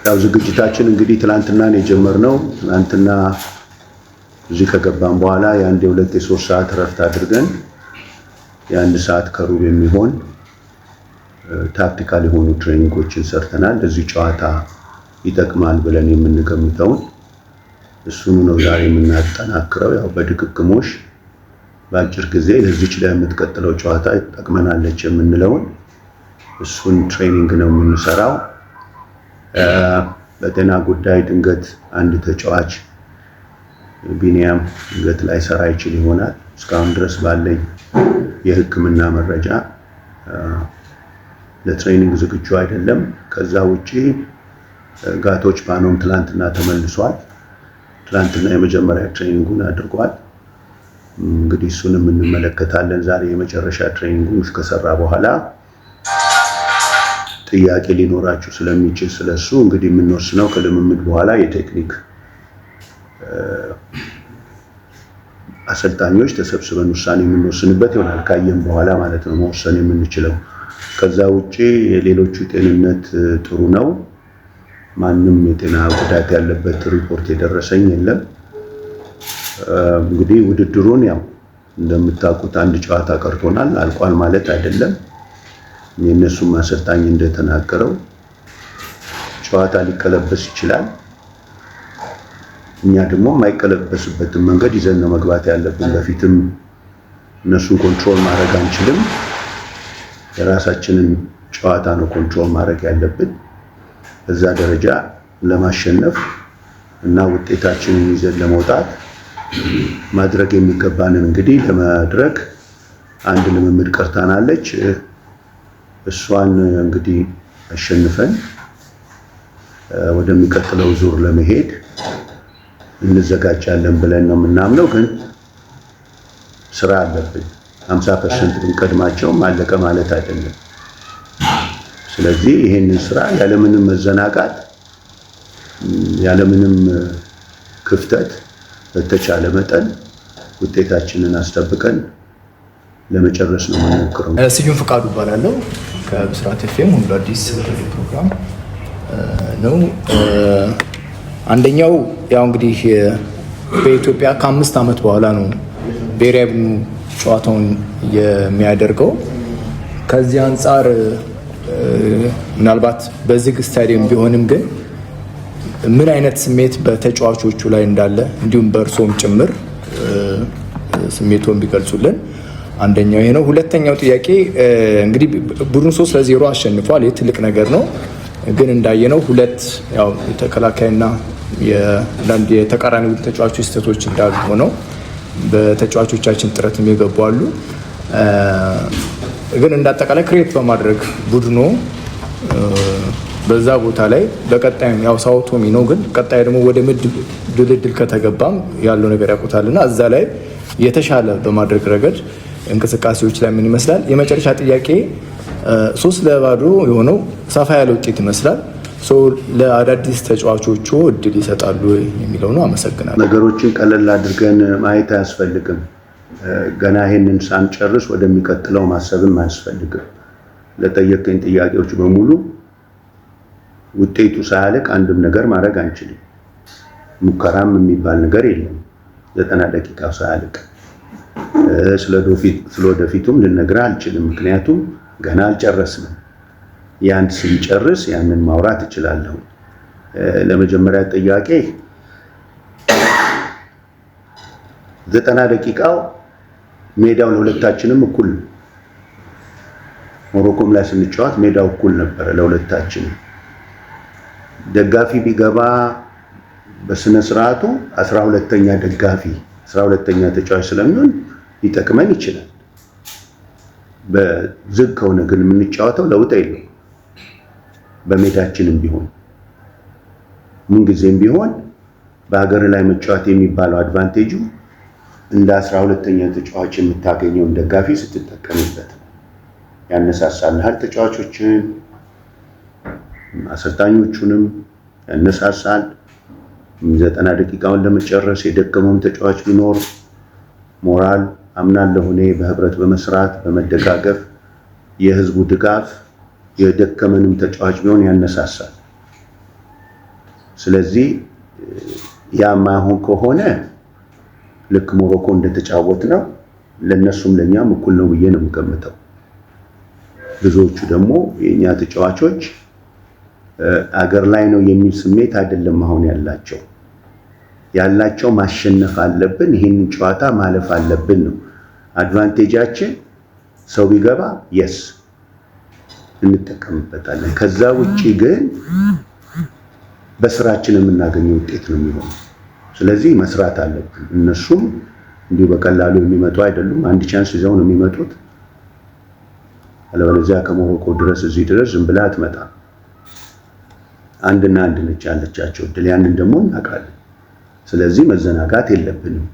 ያው ዝግጅታችን እንግዲህ ትላንትና ነው የጀመርነው። ትላንትና እዚህ ከገባን በኋላ የአንድ የሁለት የሶስት ሰዓት ረፍት አድርገን የአንድ ሰዓት ከሩብ የሚሆን ታክቲካል የሆኑ ትሬኒንጎችን ሰርተናል። ለዚህ ጨዋታ ይጠቅማል ብለን የምንገምተውን እሱን ነው ዛሬ የምናጠናክረው። ያው በድግግሞሽ በአጭር ጊዜ ለዚች ላይ የምትቀጥለው ጨዋታ ይጠቅመናለች የምንለውን እሱን ትሬኒንግ ነው የምንሰራው። በጤና ጉዳይ ድንገት አንድ ተጫዋች ቢኒያም ድንገት ላይ ሰራ ይችል ይሆናል። እስካሁን ድረስ ባለኝ የሕክምና መረጃ ለትሬኒንግ ዝግጁ አይደለም። ከዛ ውጪ ጋቶች ፓኖም ትላንትና ተመልሷል። ትላንትና የመጀመሪያ ትሬኒንጉን አድርጓል። እንግዲህ እሱንም እንመለከታለን። ዛሬ የመጨረሻ ትሬኒንጉን ከሰራ በኋላ ጥያቄ ሊኖራችሁ ስለሚችል ስለሱ እንግዲህ የምንወስነው ከልምምድ በኋላ የቴክኒክ አሰልጣኞች ተሰብስበን ውሳኔ የምንወስንበት ይሆናል። ካየን በኋላ ማለት ነው መወሰን የምንችለው። ከዛ ውጪ የሌሎቹ ጤንነት ጥሩ ነው። ማንም የጤና ጉዳት ያለበት ሪፖርት የደረሰኝ የለም። እንግዲህ ውድድሩን ያው እንደምታውቁት አንድ ጨዋታ ቀርቶናል። አልቋል ማለት አይደለም። የነሱም አሰልጣኝ እንደተናገረው ጨዋታ ሊቀለበስ ይችላል። እኛ ደግሞ የማይቀለበስበትን መንገድ ይዘን ነው መግባት ያለብን። በፊትም እነሱን ኮንትሮል ማድረግ አንችልም። የራሳችንን ጨዋታ ነው ኮንትሮል ማድረግ ያለብን። በዛ ደረጃ ለማሸነፍ እና ውጤታችንን ይዘን ለመውጣት ማድረግ የሚገባንን እንግዲህ ለማድረግ አንድ ልምምድ ቀርታናለች። እሷን እንግዲህ አሸንፈን ወደሚቀጥለው ዙር ለመሄድ እንዘጋጃለን ብለን ነው የምናምነው። ግን ስራ አለብን። 50% ብንቀድማቸው አለቀ ማለት አይደለም። ስለዚህ ይሄንን ስራ ያለምንም መዘናጋት ያለምንም ክፍተት በተቻለ መጠን ውጤታችንን አስጠብቀን ለመጨረስ ነው የምንሞክረው። ስዩም ፍቃዱ እባላለሁ ከብስራት ኤፍኤም ሁሉ አዲስ ፕሮግራም ነው። አንደኛው ያው እንግዲህ በኢትዮጵያ ከ5 ዓመት በኋላ ነው ብሔራዊ ቡድኑ ጨዋታውን የሚያደርገው። ከዚህ አንጻር ምናልባት በዝግ ስታዲየም ቢሆንም ግን ምን አይነት ስሜት በተጫዋቾቹ ላይ እንዳለ እንዲሁም በእርሶም ጭምር ስሜቱን ቢገልጹልን። አንደኛው ይሄ ነው። ሁለተኛው ጥያቄ እንግዲህ ቡድኑ 3-0 አሸንፏል። ይህ ትልቅ ነገር ነው። ግን እንዳየነው ሁለት ያው የተከላካይና የአንዳንድ የተቃራኒ ተጫዋቾች ስህተቶች እንዳሉ ሆነው በተጫዋቾቻችን ጥረትም የገቡ አሉ። ግን እንዳጠቃላይ ክሬት በማድረግ ቡድኑ በዛ ቦታ ላይ በቀጣይም ያው ሳውቶሚ ነው። ግን ቀጣይ ደግሞ ወደ ምድብ ድልድል ከተገባም ያለው ነገር ያውቁታልና እዛ ላይ የተሻለ በማድረግ ረገድ እንቅስቃሴዎች ላይ ምን ይመስላል? የመጨረሻ ጥያቄ 3-0 የሆነው ሰፋ ያለ ውጤት ይመስላል። ለአዳዲስ ተጫዋቾቹ እድል ይሰጣሉ የሚለው ነው። አመሰግናለሁ። ነገሮችን ቀለል አድርገን ማየት አያስፈልግም። ገና ይሄንን ሳንጨርስ ወደሚቀጥለው ማሰብም አያስፈልግም። ለጠየቀኝ ጥያቄዎች በሙሉ ውጤቱ ሳያልቅ አንድም ነገር ማድረግ አንችልም። ሙከራም የሚባል ነገር የለም 90 ደቂቃ ሳያልቅ። ስለወደፊቱም ልነግርህ አልችልም፣ ምክንያቱም ገና አልጨረስንም። ያን ስንጨርስ ያንን ማውራት እችላለሁ። ለመጀመሪያ ጥያቄ 90 ደቂቃው ሜዳው ለሁለታችንም እኩል፣ ሞሮኮም ላይ ስንጫወት ሜዳው እኩል ነበረ ለሁለታችንም። ደጋፊ ቢገባ በስነ ስርዓቱ 12ኛ ደጋፊ 12ኛ ተጫዋች ስለሚሆን ሊጠቅመን ይችላል። በዝግ ከሆነ ግን የምንጫወተው ለውጥ የለውም። በሜዳችንም ቢሆን ምንጊዜም ቢሆን በሀገር ላይ መጫወት የሚባለው አድቫንቴጁ እንደ 12ኛ ተጫዋች የምታገኘውን ደጋፊ ስትጠቀምበት ነው። ያነሳሳልሃል፣ ተጫዋቾችን አሰልጣኞቹንም ያነሳሳል። 90 ደቂቃውን ለመጨረስ የደከመውን ተጫዋች ቢኖር ሞራል አምናለሁ እኔ በህብረት በመስራት በመደጋገፍ የህዝቡ ድጋፍ የደከመንም ተጫዋች ቢሆን ያነሳሳል። ስለዚህ ያማሁን ከሆነ ልክ ሞሮኮ እንደተጫወት ነው ለነሱም ለኛም እኩል ነው ብዬ ነው የምገምተው። ብዙዎቹ ደግሞ የኛ ተጫዋቾች አገር ላይ ነው የሚል ስሜት አይደለም አሁን ያላቸው ማሸነፍ አለብን፣ ይሄንን ጨዋታ ማለፍ አለብን ነው አድቫንቴጃችን። ሰው ቢገባ የስ እንጠቀምበታለን። ከዛ ውጪ ግን በስራችን የምናገኘው ውጤት ነው የሚሆነው። ስለዚህ መስራት አለብን። እነሱም እንዲሁ በቀላሉ የሚመጡ አይደሉም። አንድ ቻንስ ይዘው ነው የሚመጡት። አለበለዚያ ከሞሮኮ ድረስ እዚህ ድረስ ዝም ብላ አትመጣም። አንድና አንድ ነች ያለቻቸው እድል፣ ያንን ደግሞ እናውቃለን። ስለዚህ መዘናጋት የለብንም።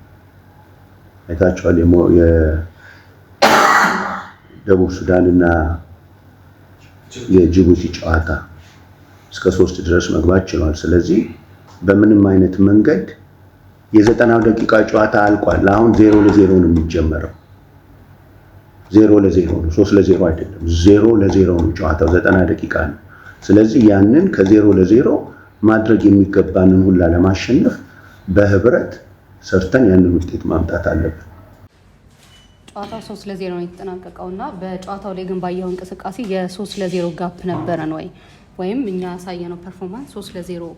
አይታችኋል የደቡብ ሱዳንና የጅቡቲ ጨዋታ እስከ 3 ድረስ መግባት ችሏል። ስለዚህ በምንም አይነት መንገድ የ90 ደቂቃ ጨዋታ አልቋል። አሁን 0-0 ነው የሚጀመረው። 0-0 ነው፣ 3-0 አይደለም። 0-0 ነው ጨዋታው፣ 90 ደቂቃ ነው። ስለዚህ ያንን ከ0-0 ማድረግ የሚገባንን ሁላ ለማሸነፍ በህብረት ሰርተን ያንን ውጤት ማምጣት አለብን። ጨዋታው 3-0 ነው የተጠናቀቀውና በጨዋታው ላይ ግን ባየው እንቅስቃሴ የ3-0 ጋፕ ነበረን ወይም እኛ ያሳየነው ፐርፎርማንስ 3-0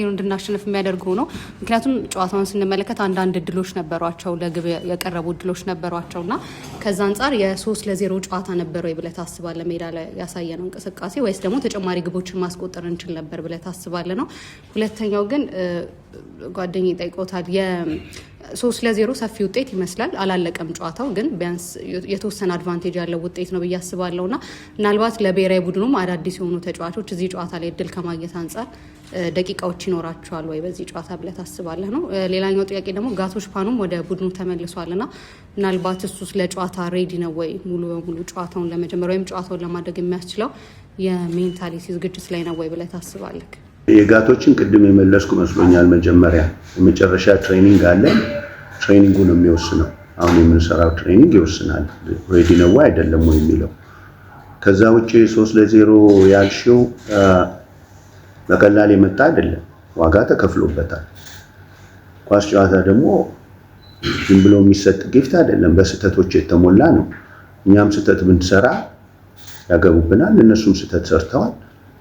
እንድናሸንፍ የሚያደርገው ነው። ምክንያቱም ጨዋታውን ስንመለከት አንዳንድ እድሎች ነበሯቸው፣ ለግብ የቀረቡ እድሎች ነበሯቸውና ከዛ አንጻር የ3-0 ጨዋታ ነበር ወይ ብለህ ታስባለህ? ሜዳ ላይ ያሳየነው እንቅስቃሴ ወይስ ደግሞ ተጨማሪ ግቦችን ማስቆጠር እንችል ነበር ብለህ ታስባለህ ነው። ሁለተኛው ግን ጓደኛዬ ጠይቆታል። የ3-0 ሰፊ ውጤት ይመስላል። አላለቀም ጨዋታው፣ ግን ቢያንስ የተወሰነ አድቫንቴጅ ያለው ውጤት ነው ብዬ አስባለሁና ምናልባት ለብሔራዊ ቡድኑም አዳዲስ የሆኑ ተጫዋቾች እዚህ ጨዋታ ላይ እድል ከማግኘት አንጻር ደቂቃዎች ይኖራቸዋል ወይ በዚህ ጨዋታ ብለህ ታስባለህ ነው። ሌላኛው ጥያቄ ደግሞ ጋቶች ፓኑም ወደ ቡድኑ ተመልሷልና ምናልባት እሱ ለጨዋታ ሬዲ ነው ወይ ሙሉ በሙሉ ጨዋታውን ለመጀመር ወይም ጨዋታውን ለማድረግ የሚያስችለው የሜንታሊቲ ዝግጅት ላይ ነው ወይ ብለህ ታስባለህ? የጋቶችን ቅድም የመለስኩ መስሎኛል። መጀመሪያ የመጨረሻ ትሬኒንግ አለ። ትሬኒንጉ ነው የሚወስነው። አሁን የምንሰራው ትሬኒንግ ይወስናል ሬዲ ነው ወይ አይደለም ወይ የሚለው። ከዛ ውጪ 3-0 ያልሽው በቀላል የመጣ አይደለም፣ ዋጋ ተከፍሎበታል። ኳስ ጨዋታ ደግሞ ዝም ብሎ የሚሰጥ ጊፍት አይደለም፣ በስህተቶች የተሞላ ነው። እኛም ስህተት ብንሰራ ያገቡብናል፣ እነሱም ስህተት ሰርተዋል፣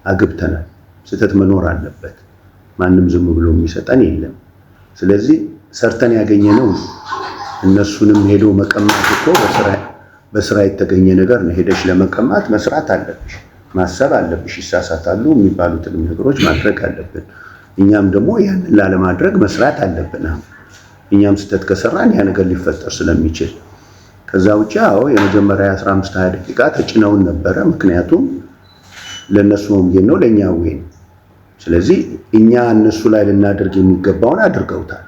አግብተናል። ስህተት መኖር አለበት። ማንም ዝም ብሎ የሚሰጠን የለም። ስለዚህ ሰርተን ያገኘነው እነሱንም ሄዶ መቀማት እኮ በስራ የተገኘ ነገር ነው። ሄደሽ ለመቀማት መስራት አለብሽ፣ ማሰብ አለብሽ። ይሳሳታሉ የሚባሉትንም ነገሮች ማድረግ አለብን። እኛም ደግሞ ያንን ላለማድረግ መስራት አለብን። እኛም ስህተት ከሰራን ያ ነገር ሊፈጠር ስለሚችል ከዛ ውጪ የመጀመሪያ 15-20 ደቂቃ ተጭነውን ነበረ። ምክንያቱም ለነሱ ወንጌል ነው፣ ለኛ ወይን። ስለዚህ እኛ እነሱ ላይ ልናደርግ የሚገባውን አድርገውታል።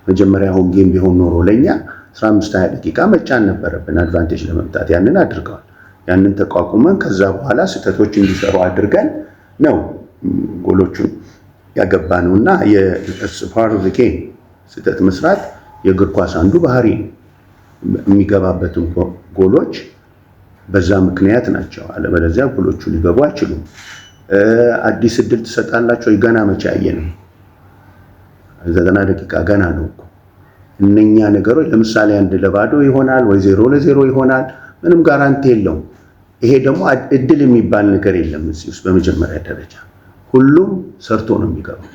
መጀመሪያ ወንጌል ቢሆን ኖሮ ለኛ 15-20 ደቂቃ መጫን ነበረብን አድቫንቴጅ ለመምጣት። ያንን አድርገዋል። ያንን ተቋቁመን ከዛ በኋላ ስህተቶች እንዲሰሩ አድርገን ነው ጎሎቹን ያገባነውና የስፓር ኦፍ ዘ ጌም ስህተት መስራት የእግር ኳስ አንዱ ባህሪ ነው። የሚገባበትን ጎሎች በዛ ምክንያት ናቸው። አለበለዚያ ጎሎቹ ሊገቡ አይችሉም። አዲስ እድል ትሰጣላችሁ ገና መቼ አየነው? 90 ደቂቃ ገና ነው እኮ። እነኛ ነገሮች ለምሳሌ 1-0 ይሆናል ወይ 0-0 ይሆናል፣ ምንም ጋራንቲ የለውም። ይሄ ደግሞ እድል የሚባል ነገር የለም እዚህ ውስጥ። በመጀመሪያ ደረጃ ሁሉም ሰርቶ ነው የሚገባው።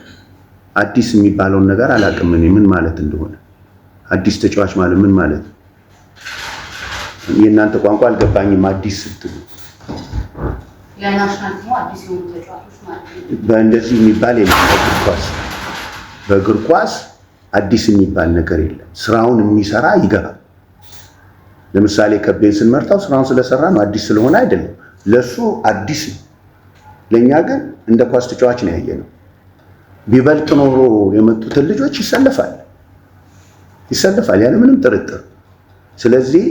አዲስ የሚባለውን ነገር አላውቅም እኔ ምን ማለት እንደሆነ። አዲስ ተጫዋች ማለት ምን ማለት ነው? የእናንተ ቋንቋ አልገባኝም። አዲስ ስትሉ ለናሽናል ቲሙ አዲስ የሆኑ ተጫዋቾች ማለት ነው። በእንደዚህ የሚባል የለም። በእግር ኳስ አዲስ የሚባል ነገር የለም። ስራውን የሚሰራ ይገባል። ለምሳሌ ከቤን ስንመርጣው ስራውን ስለሰራ ነው፣ አዲስ ስለሆነ አይደለም። ለሱ አዲስ ነው። ለኛ ግን እንደ ኳስ ተጫዋች ነው ያየነው። ቢበልጥ ኖሮ የመጡትን ልጆች ይሰለፋል ያለ ምንም ጥርጥር። ስለዚህ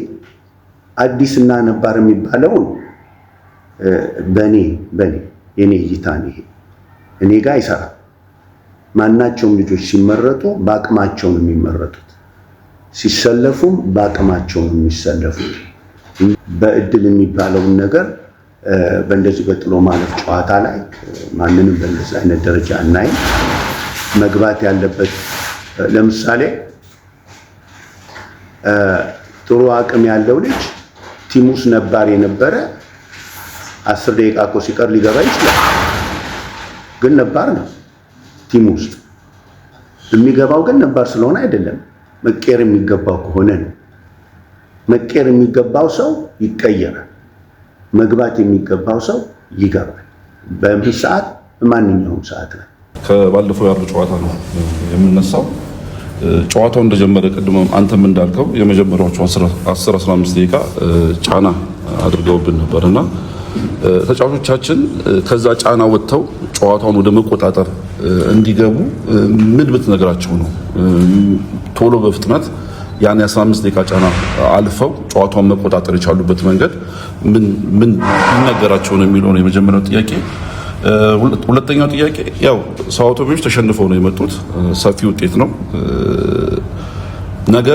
አዲስና ነባር የሚባለውን የኔ እይታ ነው ይሄ። እኔ ጋር አይሰራም። ማናቸውም ልጆች ሲመረጡ በአቅማቸው ነው የሚመረጡት፣ ሲሰለፉም በአቅማቸው ነው የሚሰለፉት። በእድል የሚባለውን ነገር በእንደዚህ በጥሎ ማለፍ ጨዋታ ላይ ማንንም በእንደዚህ አይነት ደረጃ እናይ መግባት ያለበት ለምሳሌ ጥሩ አቅም ያለው ልጅ ቲሙስ ነባር የነበረ 10 ደቂቃ እኮ ሲቀር ሊገባ ይችላል ግን ነባር ነው ቲሙ ውስጥ የሚገባው ግን ነባር ስለሆነ አይደለም መቀየር የሚገባው ከሆነ ነው መቀየር የሚገባው ሰው ይቀየራል መግባት የሚገባው ሰው ይገባል በምን ሰዓት በማንኛውም ሰዓት ላይ ከባለፈው ያለው ጨዋታ ነው የምንነሳው ጨዋታው እንደጀመረ ቀድሞ አንተም እንዳልከው የመጀመሪያዎቹ 10-15 ደቂቃ ጫና አድርገውብን ነበርና ተጫዋቾቻችን ከዛ ጫና ወጥተው ጨዋታውን ወደ መቆጣጠር እንዲገቡ ምን ብትነግራቸው ነው ቶሎ በፍጥነት ያን 15 ደቂቃ ጫና አልፈው ጨዋታውን መቆጣጠር የቻሉበት መንገድ ምን ይነገራቸው ነው የሚለው ነው የመጀመሪያው ጥያቄ ሁለተኛው ጥያቄ ያው ሳውቶቢዎች ተሸንፈው ነው የመጡት ሰፊ ውጤት ነው ነገ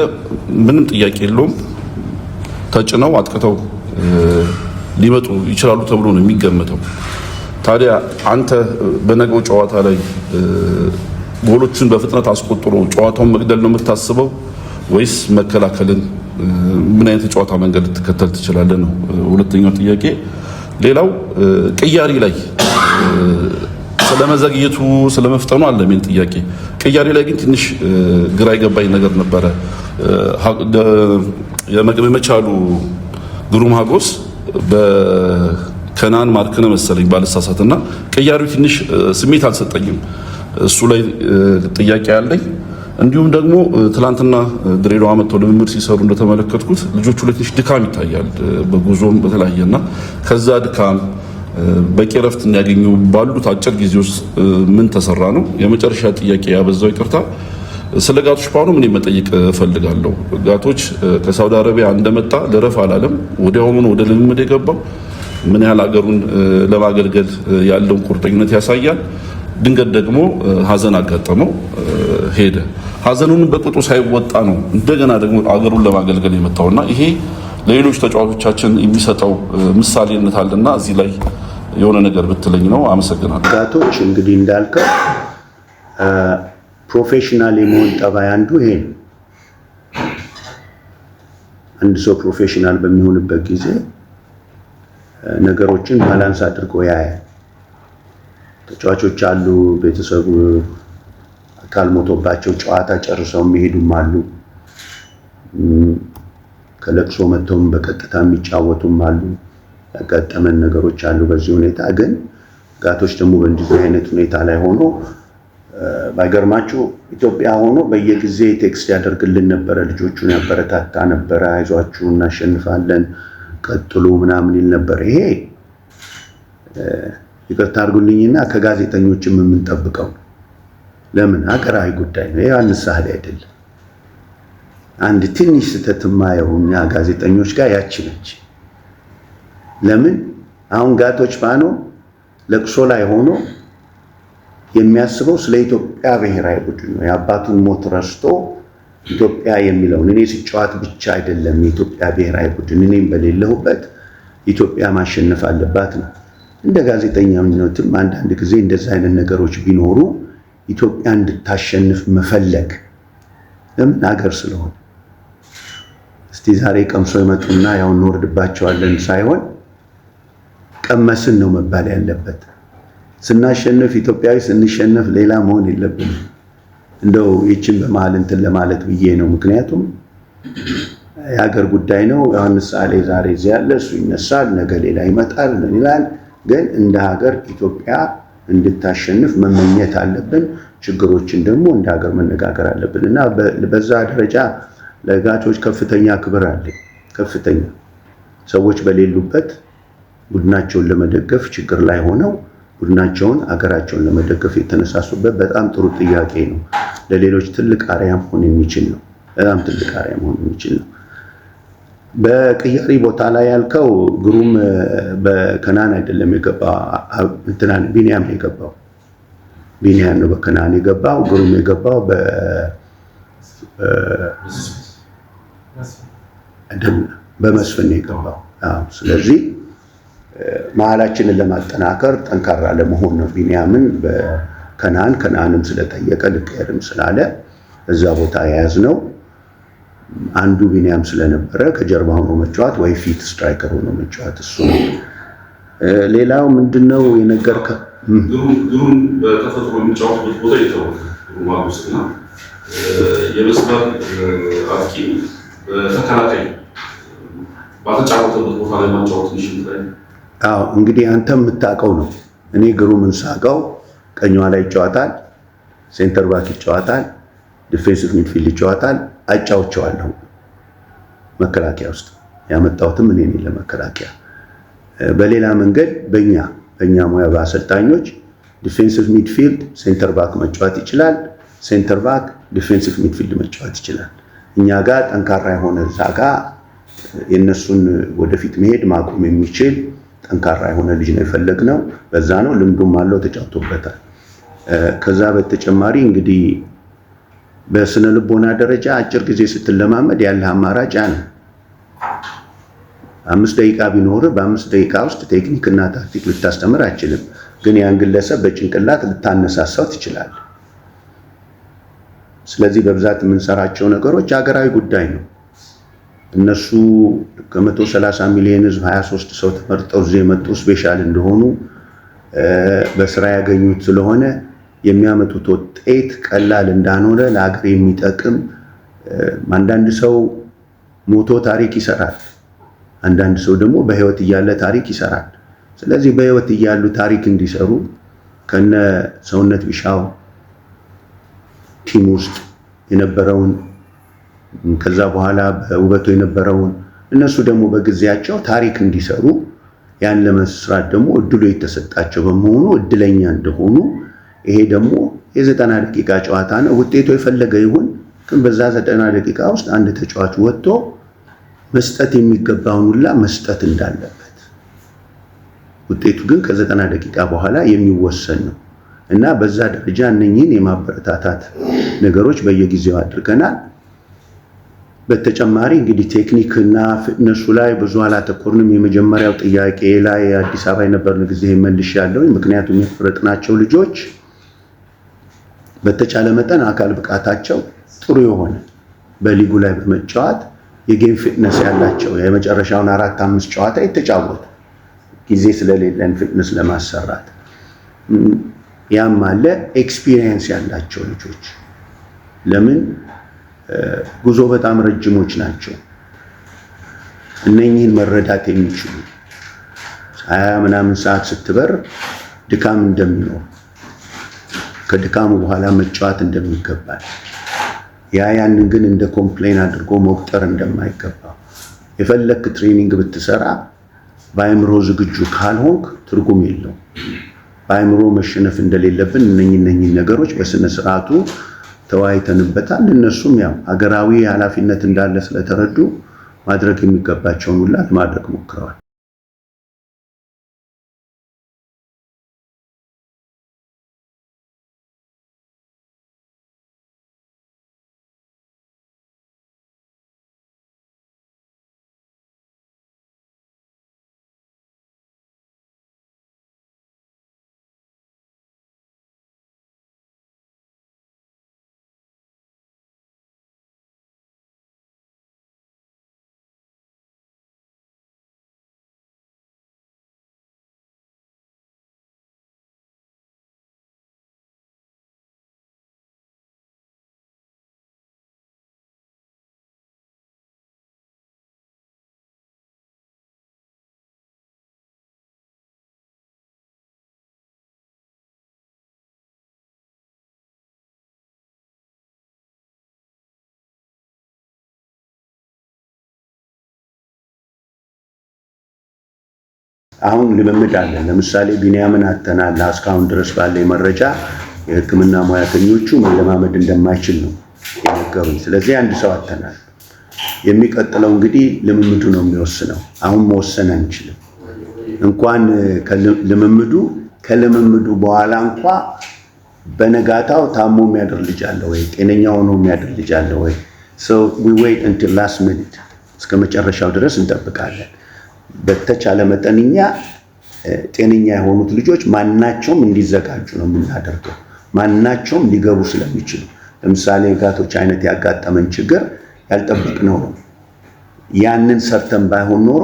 ምንም ጥያቄ የለውም ተጭነው አጥቅተው ሊመጡ ይችላሉ ተብሎ ነው የሚገመተው ታዲያ አንተ በነገው ጨዋታ ላይ ጎሎችን በፍጥነት አስቆጥሮ ጨዋታውን መግደል ነው የምታስበው ወይስ መከላከልን ምን አይነት ጨዋታ መንገድ ልትከተል ትችላለህ ነው ሁለተኛው ጥያቄ ሌላው ቅያሪ ላይ ስለመዘግየቱ ስለመፍጠኑ አለ ምን ጥያቄ ቅያሪ ላይ ግን ትንሽ ግራ ይገባኝ ነገር ነበረ የመቻሉ ግሩም ሀጎስ በከናን ማርክነ መሰለኝ ባልሳሳትና ቅያሪው ትንሽ ስሜት አልሰጠኝም እሱ ላይ ጥያቄ ያለኝ እንዲሁም ደግሞ ትላንትና ድሬዳዋ መጥተው ልምምድ ሲሰሩ እንደተመለከትኩት ልጆቹ ላይ ትንሽ ድካም ይታያል በጉዞም በተለያየና ከዛ ድካም በቂ ረፍት እንዲያገኙ ባሉት አጭር ጊዜ ውስጥ ምን ተሰራ ነው የመጨረሻ ጥያቄ ያበዛው ይቅርታ ስለ ጋቶች ፓኖ ምን መጠየቅ ፈልጋለሁ ጋቶች ከሳውዲ አረቢያ እንደመጣ ለረፍ አላለም ወዲያውኑ ወደ ልምምድ የገባው ምን ያህል አገሩን ለማገልገል ያለውን ቁርጠኝነት ያሳያል ድንገት ደግሞ ሀዘን አጋጠመው ሄደ ሀዘኑን በቁጡ ሳይወጣ ነው እንደገና ደግሞ አገሩን ለማገልገል የመጣውና ይሄ ለሌሎች ተጫዋቾቻችን የሚሰጠው ምሳሌነት አለና እዚህ ላይ የሆነ ነገር ብትለኝ ነው አመሰግናለሁ ጋቶች እንግዲህ እንዳልከው ፕሮፌሽናል የመሆን ጠባይ አንዱ ይሄ ነው አንድ ሰው ፕሮፌሽናል በሚሆንበት ጊዜ ነገሮችን ባላንስ አድርጎ ያያል ተጫዋቾች አሉ ቤተሰቡ አካል ሞቶባቸው ጨዋታ ጨርሰው የሚሄዱም አሉ ከለቅሶ መተውም በቀጥታ የሚጫወቱም አሉ ያጋጠመን ነገሮች አሉ በዚህ ሁኔታ ግን ጋቶች ደግሞ በእንዲህ አይነት ሁኔታ ላይ ሆኖ ባይገርማችሁ ኢትዮጵያ ሆኖ በየጊዜ ቴክስት ያደርግልን ነበር ልጆቹን ያበረታታ ነበር አይዟችሁ እናሸንፋለን ቀጥሉ ምናምን ይል ነበር ይሄ ይቅርታ አድርጉልኝና ከጋዜጠኞችም የምንጠብቀው ለምን ሀገራዊ ጉዳይ ነው ዮሐንስ ሳህል አይደለም አንድ ትንሽ ስህተት ማየውኛ ጋዜጠኞች ጋር ያችነች ለምን አሁን ጋቶች ፓኖ ለቅሶ ላይ ሆኖ የሚያስበው ስለ ኢትዮጵያ ብሔራዊ ቡድን ነው የአባቱን ሞት ረስቶ ኢትዮጵያ የሚለውን እኔ ሲጫወት ብቻ አይደለም የኢትዮጵያ ብሔራዊ ቡድን እኔም በሌለሁበት ኢትዮጵያ ማሸነፍ አለባት ነው እንደ ጋዜጠኛነትም አንዳንድ ጊዜ እንደዛ አይነት ነገሮች ቢኖሩ ኢትዮጵያ እንድታሸንፍ መፈለግ ለምን ሀገር ስለሆነ እስቲ ዛሬ ቀምሶ ይመጡና ያው እንወርድባቸዋለን ሳይሆን ቀመስን ነው መባል ያለበት ስናሸንፍ ኢትዮጵያዊ ስንሸነፍ ሌላ መሆን የለብንም እንደው ይችን በመሃል እንትን ለማለት ብዬ ነው ምክንያቱም የሀገር ጉዳይ ነው ዮሐንስ ሳህል ዛሬ እዚህ ያለ እሱ ይነሳል ነገ ሌላ ይመጣል ምን ይላል ግን እንደ ሀገር ኢትዮጵያ እንድታሸንፍ መመኘት አለብን ችግሮችን ደግሞ እንደ ሀገር መነጋገር አለብን እና በዛ ደረጃ ለጋቶች ከፍተኛ ክብር አለ ከፍተኛ ሰዎች በሌሉበት ቡድናቸውን ለመደገፍ ችግር ላይ ሆነው ቡድናቸውን አገራቸውን ለመደገፍ የተነሳሱበት በጣም ጥሩ ጥያቄ ነው ለሌሎች ትልቅ አርአያ መሆን የሚችል ነው በጣም ትልቅ አርአያ መሆን የሚችል ነው በቅያሪ ቦታ ላይ ያልከው ግሩም በከናን አይደለም የገባው እንትናን ቢኒያም የገባው ቢኒያም ነው በከናን የገባው ግሩም የገባው በመስፍን የገባው ስለዚህ መሀላችንን ለማጠናከር ጠንካራ ለመሆን ነው። ቢንያምን ከነአንም ስለጠየቀ ልቀየርም ስላለ እዛ ቦታ የያዝነው አንዱ ቢንያም ስለነበረ ከጀርባ ሆኖ መጫወት ወይ ፊት ስትራይከር ሆኖ መጫወት እሱ ነው። ሌላው ምንድነው የነገርከ ግሩም በተፈጥሮ የሚጫወትበት ቦታ ይታወቅ ማጉስና የመስመር አጥቂ በተከላካይ ባተጫወተበት ቦታ ላይ ማጫወት ይችላል። አዎ እንግዲህ አንተ የምታውቀው ነው። እኔ ግሩምን ሳውቀው ቀኛዋ ላይ ይጫወታል፣ ሴንተር ባክ ይጫወታል፣ ዲፌንሲቭ ሚድፊልድ ይጫወታል። አጫውቸዋለሁ መከላከያ ውስጥ ያመጣሁትም እኔ ነኝ ለመከላከያ። በሌላ መንገድ በእኛ ሙያ በአሰልጣኞች ዲፌንሲቭ ሚድፊልድ ሴንተር ባክ መጫወት ይችላል፣ ሴንተር ባክ ዲፌንሲቭ ሚድፊልድ መጫወት ይችላል። እኛ ጋር ጠንካራ የሆነ ዛጋ የነሱን ወደፊት መሄድ ማቆም የሚችል ጠንካራ የሆነ ልጅ ነው የፈለግነው። በዛ ነው ልምዱም አለው ተጫውቶበታል። ከዛ በተጨማሪ እንግዲህ በስነ ልቦና ደረጃ አጭር ጊዜ ስትለማመድ ያለ አማራጭ ነው። 5 ደቂቃ ቢኖር በ5 ደቂቃ ውስጥ ቴክኒክና ታክቲክ ልታስተምር አይችልም፣ ግን ያን ግለሰብ በጭንቅላት ልታነሳሳው ትችላለህ። ስለዚህ በብዛት የምንሰራቸው ነገሮች ሀገራዊ ጉዳይ ነው። እነሱ ከ130 ሚሊዮን ህዝብ 23 ሰው ተመርጠው እዚህ የመጡ ስፔሻል እንደሆኑ በስራ ያገኙት ስለሆነ የሚያመጡት ውጤት ቀላል እንዳልሆነ ለሀገር የሚጠቅም አንዳንድ ሰው ሞቶ ታሪክ ይሰራል፣ አንዳንድ ሰው ደግሞ በህይወት እያለ ታሪክ ይሰራል። ስለዚህ በህይወት እያሉ ታሪክ እንዲሰሩ ከነ ሰውነት ቢሻው ቲም ውስጥ የነበረውን ከዛ በኋላ በውበቱ የነበረውን እነሱ ደግሞ በጊዜያቸው ታሪክ እንዲሰሩ ያን ለመስራት ደግሞ እድሉ የተሰጣቸው በመሆኑ እድለኛ እንደሆኑ ይሄ ደግሞ የ90 ደቂቃ ጨዋታ ነው። ውጤቱ የፈለገ ይሁን ግን በዛ 90 ደቂቃ ውስጥ አንድ ተጫዋች ወጥቶ መስጠት የሚገባውን ሁላ መስጠት እንዳለበት ውጤቱ ግን ከ90 ደቂቃ በኋላ የሚወሰን ነው እና በዛ ደረጃ እነኚህን የማበረታታት ነገሮች በየጊዜው አድርገናል። በተጨማሪ እንግዲህ ቴክኒክና ፊትነሱ ላይ ብዙ አላተኮርንም። የመጀመሪያው ጥያቄ ላይ አዲስ አበባ የነበርን ጊዜ መልሻለሁ። ምክንያቱም የፈረጥናቸው ልጆች በተቻለ መጠን አካል ብቃታቸው ጥሩ የሆነ በሊጉ ላይ በመጫወት የጌም ፊትነስ ያላቸው የመጨረሻውን 4-5 ጨዋታ የተጫወቱ ጊዜ ስለሌለን ፊትነስ ለማሰራት ያም አለ። ኤክስፒሪየንስ ያላቸው ልጆች ለምን ጉዞ በጣም ረጅሞች ናቸው። እነኚህን መረዳት የሚችሉ 20 ምናምን ሰዓት ስትበር ድካም እንደሚኖር ከድካሙ በኋላ መጫወት እንደሚገባል ያንን ግን እንደ ኮምፕሌን አድርጎ መቁጠር እንደማይገባ የፈለክ ትሬኒንግ ብትሰራ በአይምሮ ዝግጁ ካልሆንክ ትርጉም የለው። በአይምሮ መሸነፍ እንደሌለብን እነኚህ ነገሮች በስነ ስርዓቱ ተወያይተንበታል። እነሱም ያው ሀገራዊ ኃላፊነት እንዳለ ስለተረዱ ማድረግ የሚገባቸውን ሁላ ለማድረግ ሞክረዋል። አሁን ልምምድ አለ። ለምሳሌ ቢንያምን አተናል እስካሁን ድረስ ባለ መረጃ የሕክምና ሙያተኞቹ መለማመድ እንደማይችል ነው የነገሩኝ። ስለዚህ አንድ ሰው አተናል። የሚቀጥለው እንግዲህ ልምምዱ ነው የሚወስነው። አሁን መወሰን አንችልም። እንኳን ከልምምዱ በኋላ እንኳ በነጋታው ታሞ የሚያድር ልጅ አለ ወይ? ጤነኛ ሆኖ የሚያድር ልጅ አለ ወይ? so we wait until last minute እስከ መጨረሻው ድረስ እንጠብቃለን። በተቻለ መጠንኛ ጤነኛ የሆኑት ልጆች ማናቸውም እንዲዘጋጁ ነው የምናደርገው። ማናቸውም ሊገቡ ስለሚችሉ ለምሳሌ ጋቶች አይነት ያጋጠመን ችግር ያልጠበቅነው ነው። ያንን ሰርተን ባይሆን ኖሮ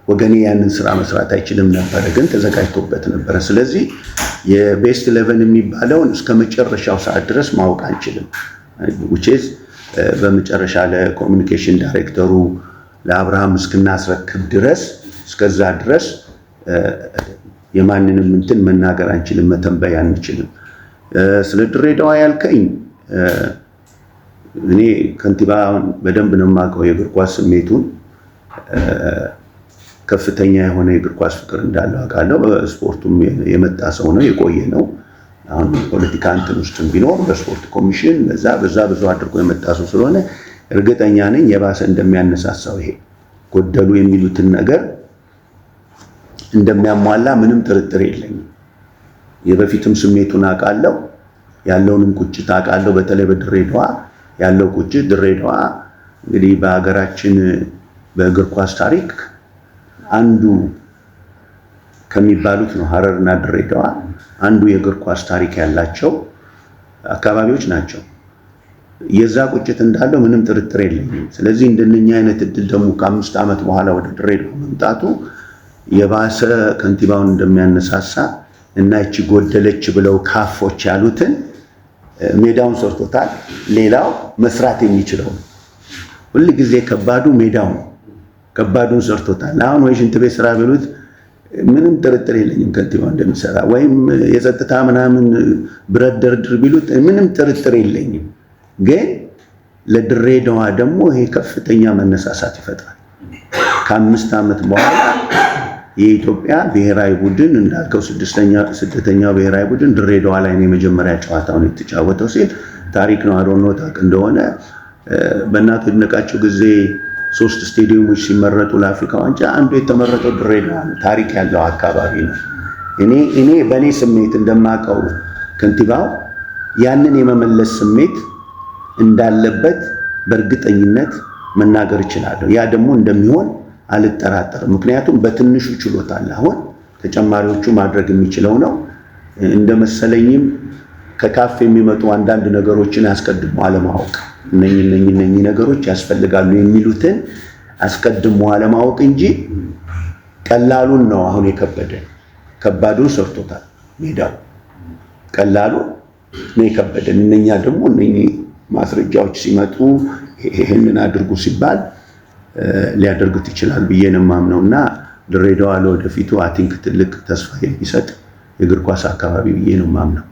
ወገኔ ያንን ስራ መስራት አይችልም ነበረ፣ ግን ተዘጋጅቶበት ነበረ። ስለዚህ የቤስት 11 የሚባለውን እስከ መጨረሻው ሰዓት ድረስ ማወቅ አንችልም። ውጪስ በመጨረሻ ለኮሚኒኬሽን ዳይሬክተሩ ለአብርሃም እስክናስረክብ ድረስ እስከዛ ድረስ የማንንም እንትን መናገር አንችልም፣ መተንበይ አንችልም። ስለ ድሬዳዋ ያልከኝ እኔ ከንቲባውን በደንብ ነው የማውቀው። የእግር ኳስ ስሜቱን ከፍተኛ የሆነ የእግር ኳስ ፍቅር እንዳለው አውቃለሁ። በስፖርቱም የመጣ ሰው ነው፣ የቆየ ነው። አሁን ፖለቲካ እንትን ውስጥም ቢኖር በስፖርት ኮሚሽን በዛ ብዙ አድርጎ የመጣ ሰው ስለሆነ እርግጠኛ ነኝ የባሰ እንደሚያነሳሳው ይሄ ጎደሉ የሚሉትን ነገር እንደሚያሟላ ምንም ጥርጥር የለኝም። የበፊትም ስሜቱን አውቃለሁ፣ ያለውንም ቁጭት አውቃለሁ። በተለይ በድሬዳዋ ያለው ቁጭት ድሬዳዋ እንግዲህ በሀገራችን በእግር ኳስ ታሪክ አንዱ ከሚባሉት ነው። ሀረርና ድሬዳዋ አንዱ የእግር ኳስ ታሪክ ያላቸው አካባቢዎች ናቸው። የዛ ቁጭት እንዳለው ምንም ጥርጥር የለኝም። ስለዚህ እንደነኛ አይነት እድል ደግሞ ከ5 ዓመት በኋላ ወደ ድሬዳዋ መምጣቱ የባሰ ከንቲባውን እንደሚያነሳሳ እና እቺ ጎደለች ብለው ካፎች ያሉትን ሜዳውን ሰርቶታል። ሌላው መስራት የሚችለው ሁሉ ጊዜ ከባዱ ሜዳው ነው። ከባዱን ሰርቶታል። አሁን ወይ ሽንት ቤት ስራ ቢሉት ምንም ጥርጥር የለኝም ከንቲባው እንደሚሰራ፣ ወይም የጸጥታ ምናምን ብረት ደርድር ቢሉት ምንም ጥርጥር የለኝም። ግን ለድሬዳዋ ደግሞ ይሄ ከፍተኛ መነሳሳት ይፈጥራል። ከ5 ዓመት በኋላ የኢትዮጵያ ብሔራዊ ቡድን እንዳልከው ስድስተኛው ብሔራዊ ቡድን ድሬዳዋ ላይ ነው የመጀመሪያ ጨዋታውን የተጫወተው ሲል ታሪክ ነው። አዶኖ ታውቅ እንደሆነ በእናቱ ይድነቃቸው ጊዜ 3 ስቴዲየሞች ሲመረጡ ለአፍሪካ ዋንጫ አንዱ የተመረጠው ድሬዳዋ ነው። ታሪክ ያለው አካባቢ ነው። እኔ በእኔ ስሜት እንደማውቀው ከንቲባው ያንን የመመለስ ስሜት እንዳለበት በእርግጠኝነት መናገር እችላለሁ። ያ ደግሞ እንደሚሆን አልጠራጠርም። ምክንያቱም በትንሹ ችሎታል። አሁን ተጨማሪዎቹ ማድረግ የሚችለው ነው። እንደመሰለኝም ከካፍ የሚመጡ አንዳንድ ነገሮችን አስቀድሞ አለማወቅ፣ እነኚህ ነገሮች ያስፈልጋሉ የሚሉትን አስቀድሞ አለማወቅ እንጂ ቀላሉን ነው አሁን የከበደ። ከባዱን ሰርቶታል። ሜዳው ቀላሉ ነው የከበደን። እነኛ ደግሞ እነኚህ ማስረጃዎች ሲመጡ ይሄንን አድርጉ ሲባል ሊያደርጉት ይችላል ብዬ ነው የማምነው እና ድሬዳዋ ለወደፊቱ አይ ቲንክ ትልቅ ተስፋ የሚሰጥ የእግር ኳስ አካባቢ ብዬ ነው የማምነው።